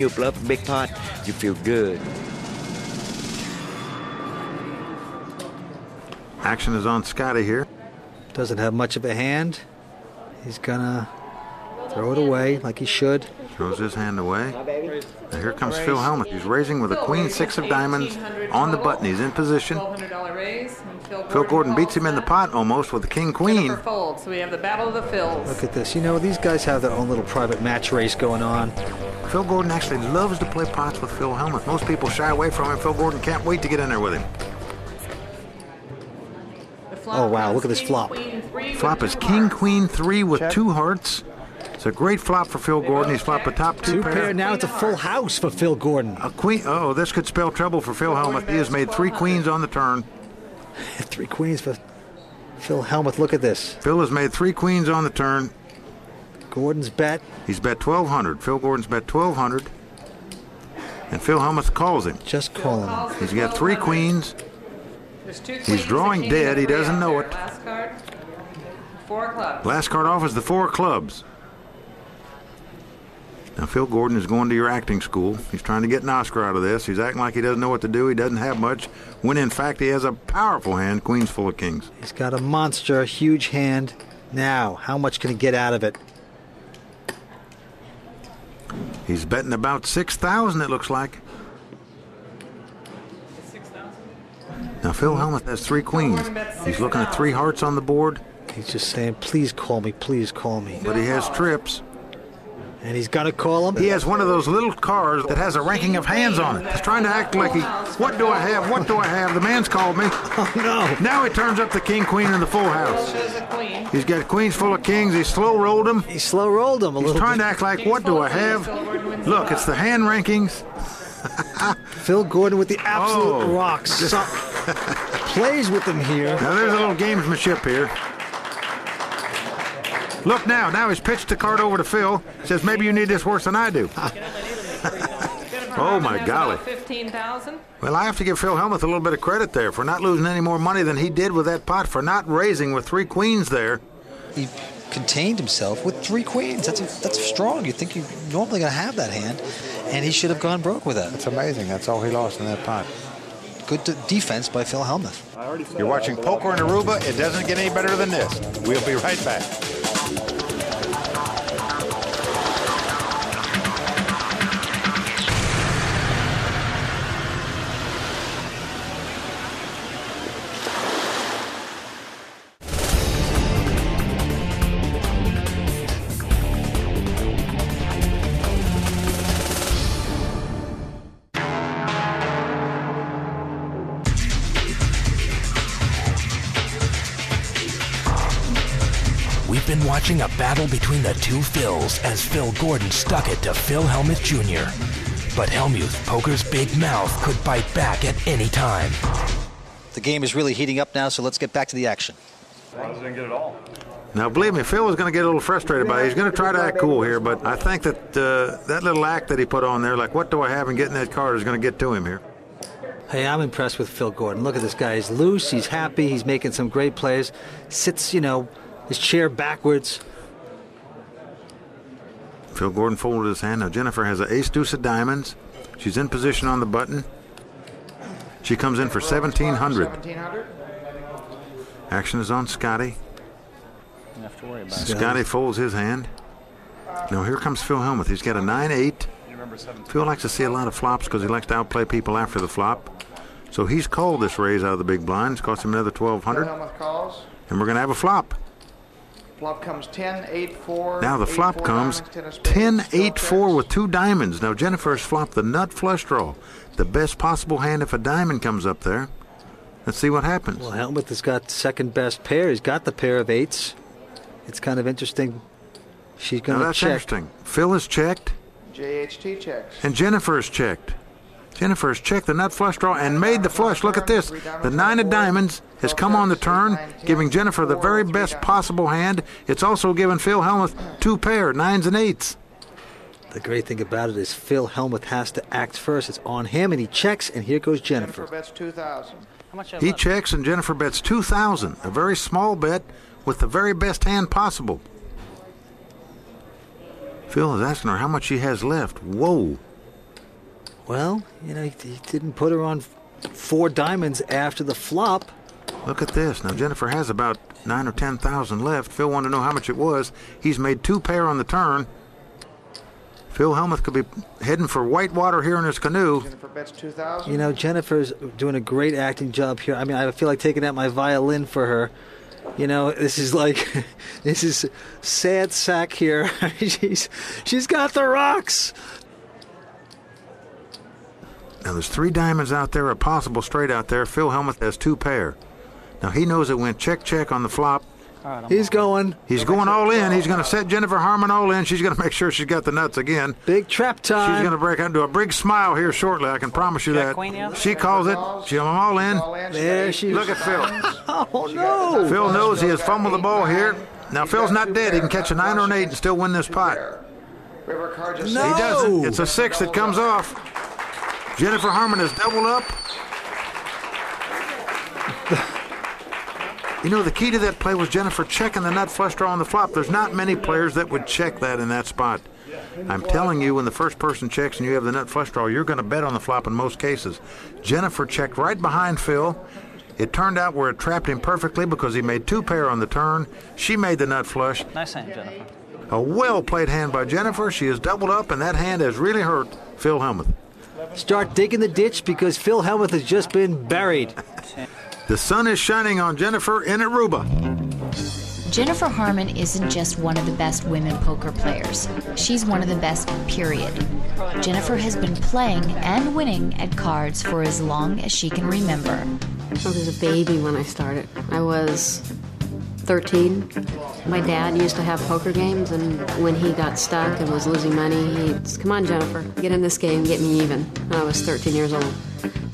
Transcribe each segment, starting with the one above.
You bluff a big pot, you feel good. Action is on Scotty here. Doesn't have much of a hand. He's gonna throw it away like he should. Throws his hand away. Now here comes Phil Hellmuth. He's raising with a queen six of diamonds on the button. He's in position. Phil Gordon beats him in the pot almost with the king queen. So we have the battle of the Phils. Look at this. You know, these guys have their own little private match race going on. Phil Gordon actually loves to play pots with Phil Hellmuth. Most people shy away from him. Phil Gordon can't wait to get in there with him. Oh, wow. Look at this flop. Flop is king, queen, 3 with 2 hearts. It's a great flop for Phil Gordon. He's flopped a top 2 pair. Now it's a full house for Phil Gordon. A queen. Oh, this could spell trouble for Phil Hellmuth. He has made 3 queens on the turn. 3 queens for Phil Hellmuth. Look at this. Phil has made 3 queens on the turn. Gordon's bet. He's bet 1,200. Phil Gordon's bet 1,200. And Phil Hellmuth calls him. Just calling him. He's got 3 queens. He's drawing dead. He doesn't know it. Last card, 4 clubs. Last card off is the 4 clubs. Now, Phil Gordon is going to your acting school. He's trying to get an Oscar out of this. He's acting like he doesn't know what to do. He doesn't have much. When, in fact, he has a powerful hand, queens full of kings. He's got a monster, a huge hand. Now, how much can he get out of it? He's betting about 6,000, it looks like. Now, Phil Hellmuth has 3 queens. He's looking at 3 hearts on the board. He's just saying, please call me, please call me. But he has trips. And he's going to call him. He has one of those little cars that has a ranking of hands on it. He's trying to act like what do I have, what do I have? The man's called me. Oh, no. Now he turns up the king, queen, and the full house. He's got queens full of kings. He slow rolled them. He slow rolled them a little bit. He's trying to act like, what do I have? Look, it's the hand rankings. Phil Gordon with the absolute rocks. Plays with them here. Now there's a little gamesmanship here. Look now he's pitched the card over to Phil. Says maybe you need this worse than I do. Oh my golly. 15,000. Well, I have to give Phil Hellmuth a little bit of credit there for not losing any more money than he did with that pot, for not raising with 3 queens there. He contained himself with 3 queens. That's strong. You'd think you're normally going to have that hand, and he should have gone broke with that. That's amazing. That's all he lost in that pot. Good defense by Phil Hellmuth. You're watching Poker in Aruba. It doesn't get any better than this. We'll be right back. We've been watching a battle between the 2 Phils as Phil Gordon stuck it to Phil Hellmuth Jr. But Hellmuth Poker's big mouth could bite back at any time. The game is really heating up now, so let's get back to the action. Didn't get it all. Now, believe me, Phil is going to get a little frustrated by it. He's going to try to act cool here, but I think that that little act that he put on there, like what do I have, and getting that card is going to get to him here. Hey, I'm impressed with Phil Gordon. Look at this guy. He's loose. He's happy. He's making some great plays. Sits, his chair backwards. Phil Gordon folded his hand. Now Jennifer has an ace-deuce of diamonds. She's in position on the button. She comes in for 1,700. Action is on Scotty. Scotty folds his hand. Now here comes Phil Hellmuth. He's got a 9-8. Phil likes to see a lot of flops because he likes to outplay people after the flop. So he's called this raise out of the big blinds. Cost him another 1,200. And we're going to have a flop. Flop comes 10-8-4. Now the flop comes 10-8-4 with 2 diamonds. Now Jennifer has flopped the nut flush draw. The best possible hand if a diamond comes up there. Let's see what happens. Well, Hellmuth has got second best pair. He's got the pair of 8s. It's kind of interesting. She's going to check. That's interesting. Phil has checked. JHT checks. And Jennifer has checked. Jennifer has checked the nut flush draw and made the flush. Look at this. The 9 of diamonds has come on the turn, giving Jennifer the very best possible hand. It's also given Phil Hellmuth 2 pair, 9s and 8s. The great thing about it is Phil Hellmuth has to act first. It's on him, and he checks, and here goes Jennifer. Jennifer bets 2,000. He checks, and Jennifer bets 2,000. A very small bet with the very best hand possible. Phil is asking her how much she has left. Whoa. Well, you know, he didn't put her on 4 diamonds after the flop. Look at this. Now, Jennifer has about 9,000 or 10,000 left. Phil wanted to know how much it was. He's made 2 pair on the turn. Phil Hellmuth could be heading for whitewater here in his canoe. Jennifer bets 2,000. You know, Jennifer's doing a great acting job here. I mean, I feel like taking out my violin for her. You know, this is like, this is sad sack here. she's got the rocks. Now, there's 3 diamonds out there, a possible straight out there. Phil Hellmuth has 2 pair. Now, he knows it went check on the flop. He's going all in. He's going to set Jennifer Harmon all in. She's going to make sure she's got the nuts again. Big trap time. She's going to break out into a big smile here shortly. I can promise you that. She calls it. She's all in. There she is. Look at Phil. Oh, no. Phil knows he has fumbled the ball here. Now, Phil's not dead. He can catch a 9 or an 8 and still win this pot. River card No. He doesn't. It's a 6 that comes off. Jennifer Harmon has doubled up. You know, the key to that play was Jennifer checking the nut flush draw on the flop. There's not many players that would check that in that spot. I'm telling you, when the first person checks and you have the nut flush draw, you're going to bet on the flop in most cases. Jennifer checked right behind Phil. It turned out where it trapped him perfectly because he made 2 pair on the turn. She made the nut flush. Nice hand, Jennifer. A well-played hand by Jennifer. She has doubled up, and that hand has really hurt Phil Hellmuth. Start digging the ditch because Phil Hellmuth has just been buried. The sun is shining on Jennifer in Aruba. Jennifer Harmon isn't just one of the best women poker players. She's one of the best, period. Jennifer has been playing and winning at cards for as long as she can remember. I was a baby when I started. I was 13. My dad used to have poker games, and when he got stuck and was losing money, he'd say, "Come on, Jennifer, get in this game, get me even." And I was 13 years old.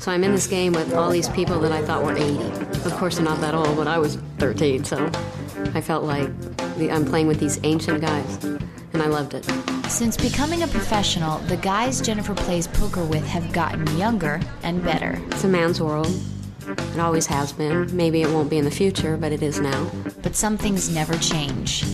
So I'm in this game with all these people that I thought were 80. Of course, they're not that old, but I was 13, so I felt like I'm playing with these ancient guys, and I loved it. Since becoming a professional, the guys Jennifer plays poker with have gotten younger and better. It's a man's world. It always has been. Maybe it won't be in the future, but it is now. But some things never change.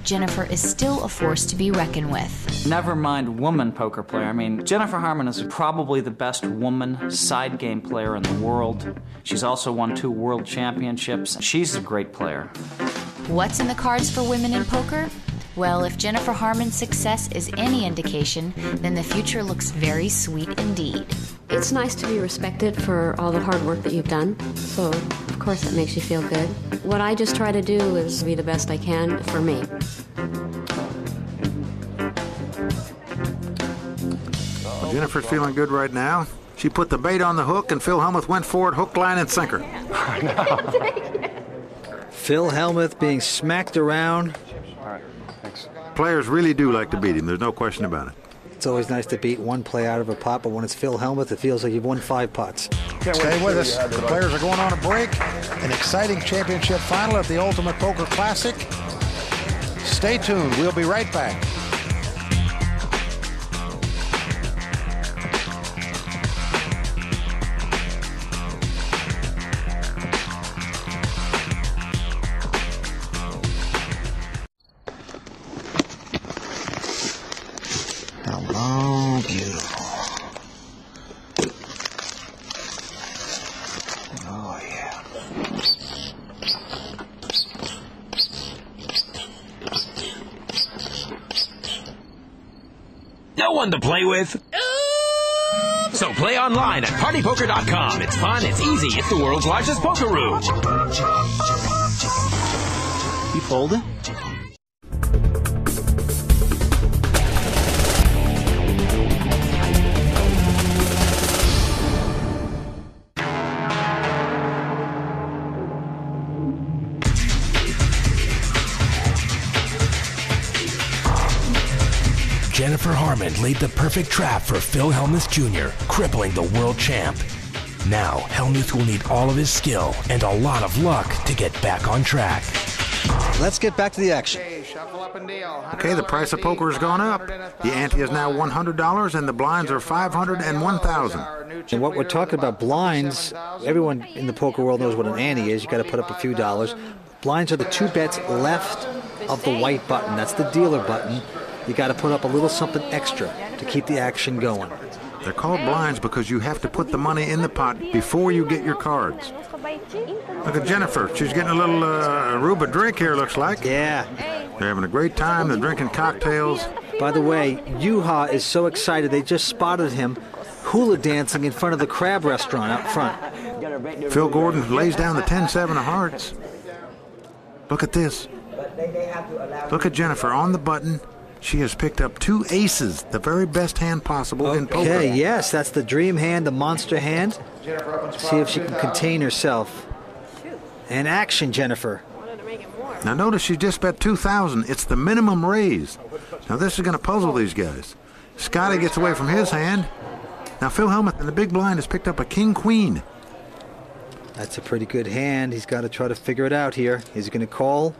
Jennifer is still a force to be reckoned with. Never mind woman poker player. I mean, Jennifer Harmon is probably the best woman side game player in the world. She's also won 2 world championships. She's a great player. What's in the cards for women in poker? Well, if Jennifer Harmon's success is any indication, then the future looks very sweet indeed. It's nice to be respected for all the hard work that you've done, so of course that makes you feel good. What I just try to do is be the best I can for me. Well, Jennifer's feeling good right now. She put the bait on the hook, and Phil Hellmuth went for it, hook, line, and sinker. Phil Hellmuth being smacked around. Players really do like to beat him. There's no question about it. It's always nice to beat one play out of a pot, but when it's Phil Hellmuth, it feels like you've won 5 pots. Stay with us. The players are going on a break. An exciting championship final at the Ultimate Poker Classic. Stay tuned. We'll be right back. Hello, beautiful. Oh, yeah. No one to play with. So play online at partypoker.com. It's fun, it's easy, it's the world's largest poker room. You folding? Jennifer Harmon laid the perfect trap for Phil Hellmuth Jr., crippling the world champ. Now, Hellmuth will need all of his skill and a lot of luck to get back on track. Let's get back to the action. Okay, the price of poker has gone up. The ante is now $100, and the blinds are $500 and $1,000. And what we're talking about, blinds, everyone in the poker world knows what an ante is. You got to put up a few dollars. Blinds are the 2 bets left of the white button. That's the dealer button. You got to put up a little something extra to keep the action going. They're called blinds because you have to put the money in the pot before you get your cards. Look at Jennifer. She's getting a little Aruba drink here, looks like. Yeah. They're having a great time. They're drinking cocktails. By the way, Yuha is so excited. They just spotted him hula dancing in front of the crab restaurant out front. Phil Gordon lays down the 10-7 of hearts. Look at this. Look at Jennifer on the button. She has picked up 2 aces, the very best hand possible in poker. Okay, yes, that's the dream hand, the monster hand. See if she can contain herself. And action, Jennifer. Now notice she just bet 2,000. It's the minimum raise. Now this is going to puzzle these guys. Scotty gets away from his hand. Now Phil Hellmuth in the big blind has picked up a king-queen. That's a pretty good hand. He's got to try to figure it out here. Is he going to call?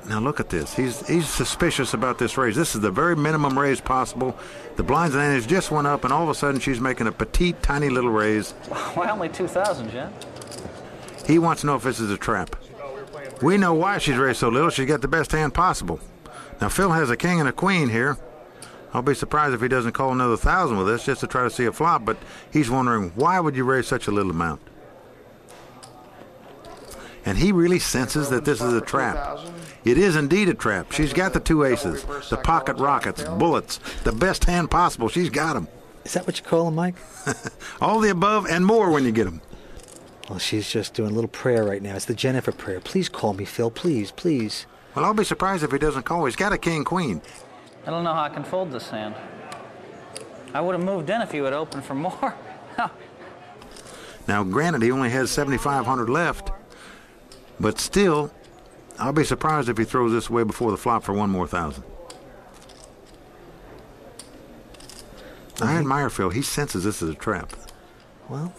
Now look at this. He's suspicious about this raise. This is the very minimum raise possible. The blinds advantage just went up, and all of a sudden she's making a petite, tiny little raise. Why only 2,000, Jen? He wants to know if this is a trap. We know why she's raised so little. She's got the best hand possible. Now Phil has a king and a queen here. I'll be surprised if he doesn't call another 1,000 with this just to try to see a flop, but he's wondering, why would you raise such a little amount? And he really senses that this is a trap. It is indeed a trap. She's got the 2 aces, the pocket rockets, bullets, the best hand possible. She's got them. Is that what you call them, Mike? All the above and more when you get them. Well, she's just doing a little prayer right now. It's the Jennifer prayer. Please call me, Phil. Please, please. Well, I'll be surprised if he doesn't call. He's got a king-queen. I don't know how I can fold this hand. I would have moved in if you had opened for more. Now, granted, he only has 7,500 left, but still, I'll be surprised if he throws this away before the flop for 1 more 1,000. I admire Phil. He senses this is a trap. Well,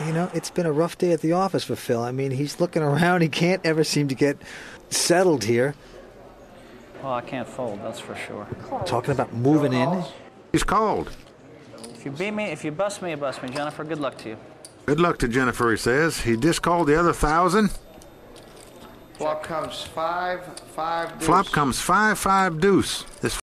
you know, it's been a rough day at the office for Phil. I mean, he's looking around. He can't ever seem to get settled here. Well, I can't fold, that's for sure. Talking about moving in. He's called. If you beat me, if you bust me, you bust me. Jennifer, good luck to you. Good luck to Jennifer, he says. He just called the other 1,000. Flop comes 5-5 deuce. Flop comes 5-5 deuce. This